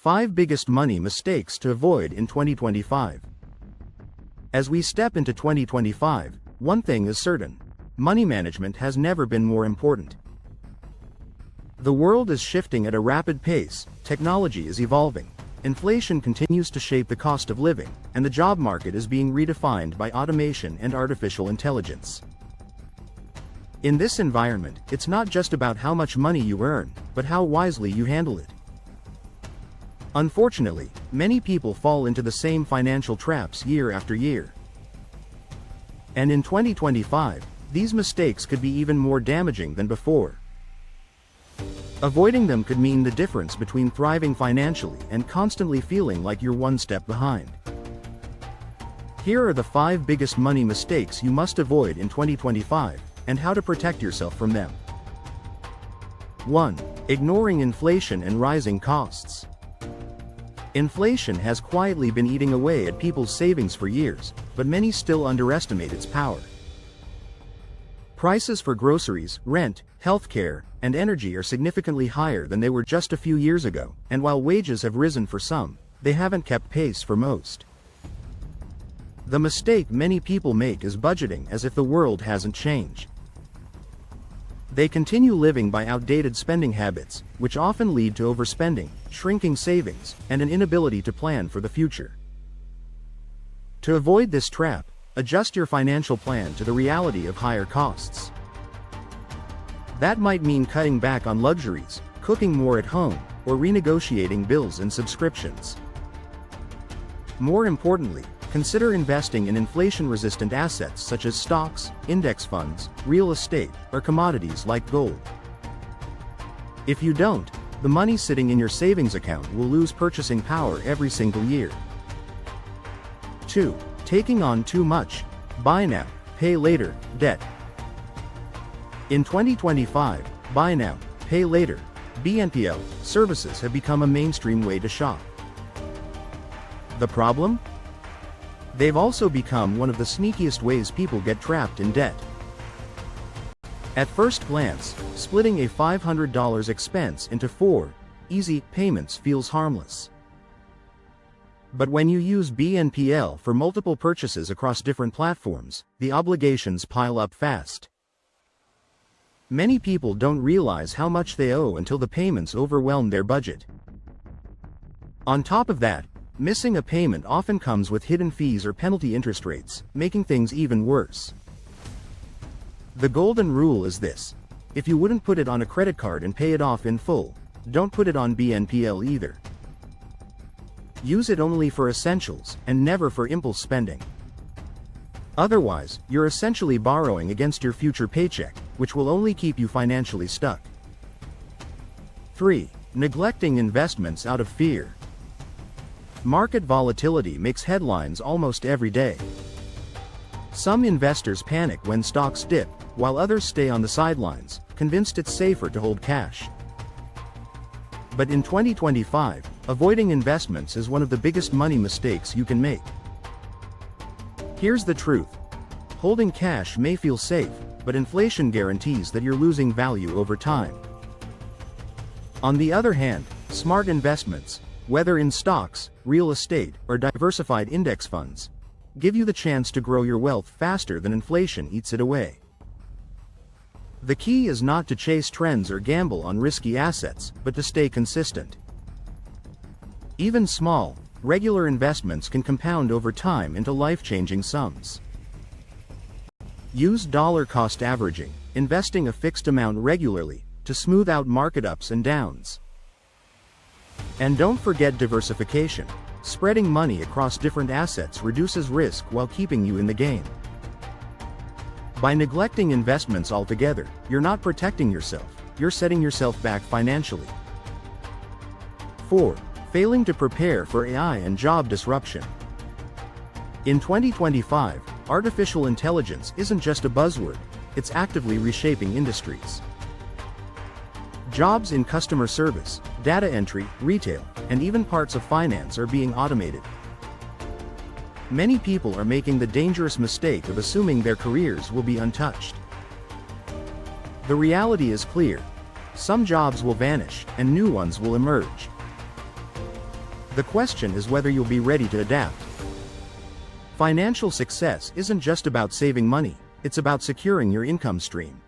5 biggest money mistakes to avoid in 2025. As we step into 2025, one thing is certain: money management has never been more important. The world is shifting at a rapid pace, technology is evolving, inflation continues to shape the cost of living, and the job market is being redefined by automation and artificial intelligence. In this environment, it's not just about how much money you earn, but how wisely you handle it. Unfortunately, many people fall into the same financial traps year after year. And in 2025, these mistakes could be even more damaging than before. Avoiding them could mean the difference between thriving financially and constantly feeling like you're one step behind. Here are the 5 biggest money mistakes you must avoid in 2025, and how to protect yourself from them. 1. Ignoring inflation and rising costs. Inflation has quietly been eating away at people's savings for years, but many still underestimate its power. Prices for groceries, rent, healthcare, and energy are significantly higher than they were just a few years ago, and while wages have risen for some, they haven't kept pace for most. The mistake many people make is budgeting as if the world hasn't changed. They continue living by outdated spending habits, which often lead to overspending, shrinking savings, and an inability to plan for the future. To avoid this trap, adjust your financial plan to the reality of higher costs. That might mean cutting back on luxuries, cooking more at home, or renegotiating bills and subscriptions. More importantly, consider investing in inflation-resistant assets such as stocks, index funds, real estate, or commodities like gold. If you don't, the money sitting in your savings account will lose purchasing power every single year. 2. Taking on too much, buy now, pay later, debt. In 2025, buy now, pay later, BNPL, services have become a mainstream way to shop. The problem? They've also become one of the sneakiest ways people get trapped in debt. At first glance, splitting a $500 expense into 4 easy payments feels harmless. But when you use BNPL for multiple purchases across different platforms, the obligations pile up fast. Many people don't realize how much they owe until the payments overwhelm their budget. On top of that, missing a payment often comes with hidden fees or penalty interest rates, making things even worse. The golden rule is this: if you wouldn't put it on a credit card and pay it off in full, don't put it on BNPL either. Use it only for essentials, and never for impulse spending. Otherwise, you're essentially borrowing against your future paycheck, which will only keep you financially stuck. 3. Neglecting investments out of fear. Market volatility makes headlines almost every day. Some investors panic when stocks dip, while others stay on the sidelines, convinced it's safer to hold cash. But in 2025, avoiding investments is one of the biggest money mistakes you can make. Here's the truth: holding cash may feel safe, but inflation guarantees that you're losing value over time. On the other hand, smart investments, whether in stocks, real estate, or diversified index funds, give you the chance to grow your wealth faster than inflation eats it away. The key is not to chase trends or gamble on risky assets, but to stay consistent. Even small, regular investments can compound over time into life-changing sums. Use dollar-cost averaging, investing a fixed amount regularly, to smooth out market ups and downs. And don't forget diversification. Spreading money across different assets reduces risk while keeping you in the game. By neglecting investments altogether, you're not protecting yourself, you're setting yourself back financially. 4. Failing to prepare for AI and job disruption. In 2025, artificial intelligence isn't just a buzzword, it's actively reshaping industries. Jobs in customer service, data entry, retail, and even parts of finance are being automated. Many people are making the dangerous mistake of assuming their careers will be untouched. The reality is clear: some jobs will vanish, and new ones will emerge. The question is whether you'll be ready to adapt. Financial success isn't just about saving money, it's about securing your income stream.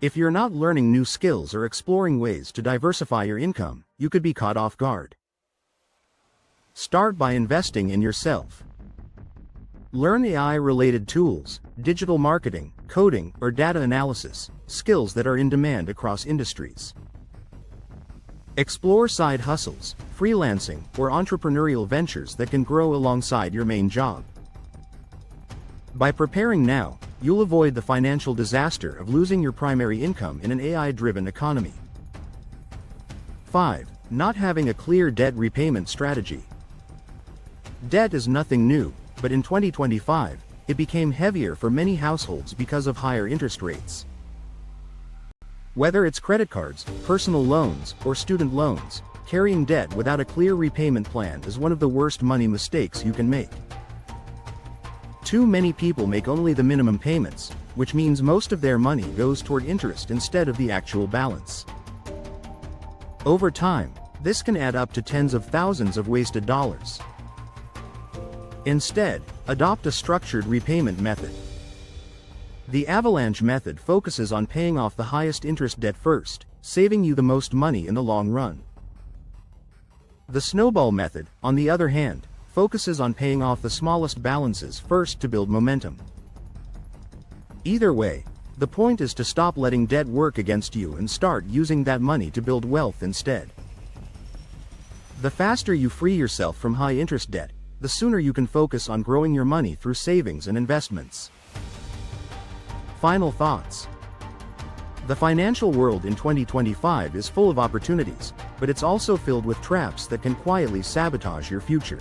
If you're not learning new skills or exploring ways to diversify your income, you could be caught off guard. Start by investing in yourself. Learn AI-related tools, digital marketing, coding, or data analysis, skills that are in demand across industries. Explore side hustles, freelancing, or entrepreneurial ventures that can grow alongside your main job. By preparing now, you'll avoid the financial disaster of losing your primary income in an AI-driven economy. 5. Not having a clear debt repayment strategy. Debt is nothing new, but in 2025, it became heavier for many households because of higher interest rates. Whether it's credit cards, personal loans, or student loans, carrying debt without a clear repayment plan is one of the worst money mistakes you can make. Too many people make only the minimum payments, which means most of their money goes toward interest instead of the actual balance. Over time, this can add up to tens of thousands of wasted dollars. Instead, adopt a structured repayment method. The avalanche method focuses on paying off the highest interest debt first, saving you the most money in the long run. The snowball method, on the other hand, focuses on paying off the smallest balances first to build momentum. Either way, the point is to stop letting debt work against you and start using that money to build wealth instead. The faster you free yourself from high-interest debt, the sooner you can focus on growing your money through savings and investments. Final thoughts. The financial world in 2025 is full of opportunities, but it's also filled with traps that can quietly sabotage your future.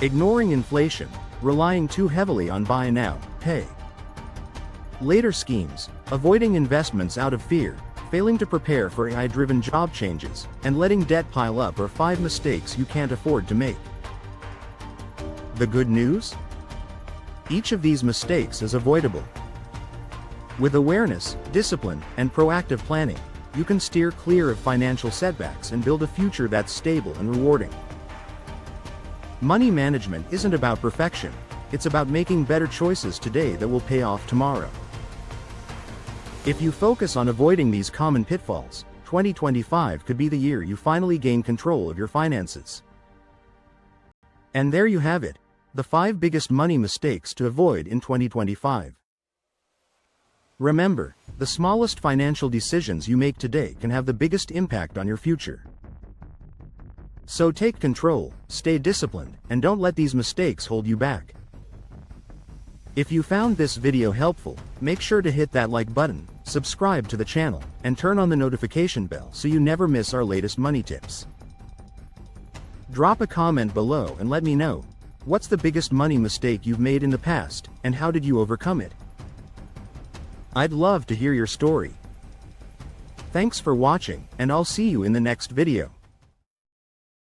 Ignoring inflation, relying too heavily on buy now, pay later schemes, avoiding investments out of fear, failing to prepare for AI-driven job changes, and letting debt pile up are 5 mistakes you can't afford to make. The good news? Each of these mistakes is avoidable. With awareness, discipline, and proactive planning, you can steer clear of financial setbacks and build a future that's stable and rewarding. Money management isn't about perfection, it's about making better choices today that will pay off tomorrow. If you focus on avoiding these common pitfalls, 2025 could be the year you finally gain control of your finances. And there you have it, the 5 biggest money mistakes to avoid in 2025. Remember, the smallest financial decisions you make today can have the biggest impact on your future. So take control, stay disciplined, and don't let these mistakes hold you back. If you found this video helpful, make sure to hit that like button, subscribe to the channel, and turn on the notification bell so you never miss our latest money tips. Drop a comment below and let me know, what's the biggest money mistake you've made in the past, and how did you overcome it? I'd love to hear your story. Thanks for watching, and I'll see you in the next video.